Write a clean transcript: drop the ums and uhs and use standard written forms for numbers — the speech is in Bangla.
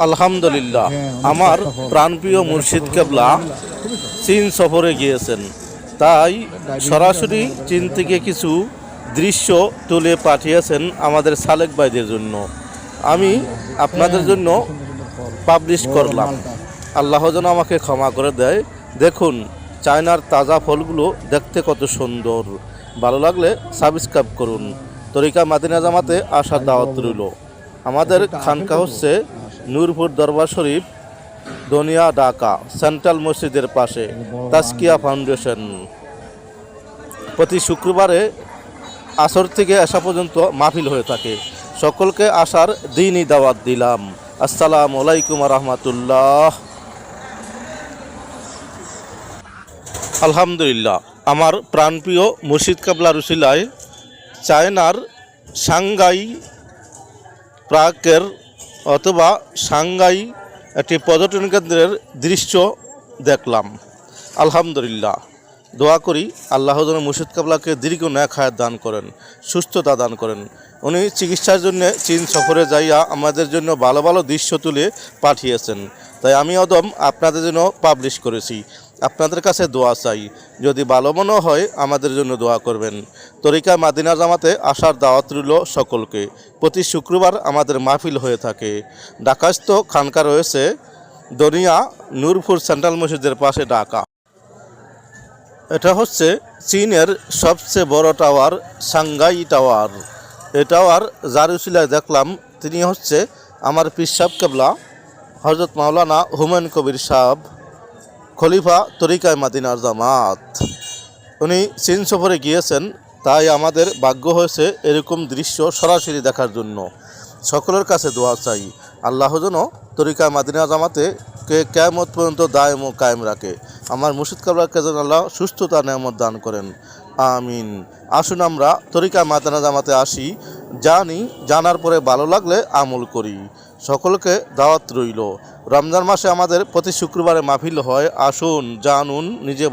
আলহামদুলিল্লাহ, আমার প্রাণপ্রিয় মুর্শিদ কেবলা চীন সফরে গিয়েছেন, তাই সরাসরি চীন থেকে কিছু দৃশ্য তুলে পাঠিয়েছেন আমাদের সালেক ভাইদের জন্য। আমি আপনাদের জন্য পাবলিশ করলাম। আল্লাহ যেন আমাকে ক্ষমা করে দেয়। দেখুন, চায়নার তাজা ফলগুলো দেখতে কত সুন্দর। ভালো লাগলে সাবস্ক্রাইব করুন। তরিকা মাদিনা জামাতে আসার দাওয়াত রইল। আমাদের খানকা হচ্ছে নূরপুর দরবার শরীফ, দনিয়া, ঢাকা, সেন্ট্রাল মসজিদের পাশে, তাজকিয়া ফাউন্ডেশন। প্রতি শুক্রবারে আসর থেকে আসা পর্যন্ত মাহফিল হয়ে থাকে। সকলকে আসার দিনই দাওয়াত দিলাম। আসসালামু আলাইকুম রহমতুল্লাহ। আলহামদুলিল্লাহ, আমার প্রাণপ্রিয় মুর্শিদ কেবলা রুসিলায় চায়নার সাংঘাই প্রাগের অথবা সাংঘাই একটি পর্যটন কেন্দ্রের দৃশ্য দেখলাম। আলহামদুলিল্লাহ, দোয়া করি আল্লাহ যেন মুর্শিদ কেবলাকে দীর্ঘ ন্যাক হায়াত দান করেন, সুস্থতা দান করেন। উনি চিকিৎসার জন্য চীন সফরে যাইয়া আমাদের জন্য ভালো ভালো দৃশ্য তুলে পাঠিয়েছেন, তাই আমি অদম আপনাদের জন্য পাবলিশ করেছি। আপনাদের কাছে দোয়া চাই, যদি ভালো মনে হয় আমাদের জন্য দোয়া করবেন। তরিকা মাদিনা জামাতে আসার দাওয়াত রইল সকলকে। প্রতি শুক্রবার আমাদের মাহফিল হয়ে থাকে। ঢাকাস্থ খানকা রয়েছে দনিয়া, নূরপুর সেন্ট্রাল মসজিদের পাশে, ঢাকা। এটা হচ্ছে চীনের সবচেয়ে বড় টাওয়ার, সাংঘাই টাওয়ার। এই টাওয়ার যার উসিলায় দেখলাম, তিনি হচ্ছে আমার পীর সাহেব কেবলা হযরত মাওলানা হুমায়ুন কবির সাহেব, খলিফা তরিকায় মাদিনার জামাত। উনি চীন সফরে গিয়েছেন, তাই আমাদের ভাগ্য হয়েছে এরকম দৃশ্য সরাসরি দেখার জন্য। সকলের কাছে দোয়া চাই, আল্লাহ যেন তরিকা মাদিনা জামাতে কে কিয়ামত পর্যন্ত দায়েম ও কায়েম রাখে। আমার মুর্শিদ কেবলাকে যেন আল্লাহ সুস্থতা নেয়ামত দান করেন, আমিন। আসুন আমরা তরিকা মাদিনা জামাতে আসি, জানি, জানার পরে ভালো লাগলে আমল করি। সকলকে দাওয়াত রইল। রমজান মাসে আমাদের প্রতি শুক্রবারে মাহফিল হয়। আসুন, জানুন, নিজে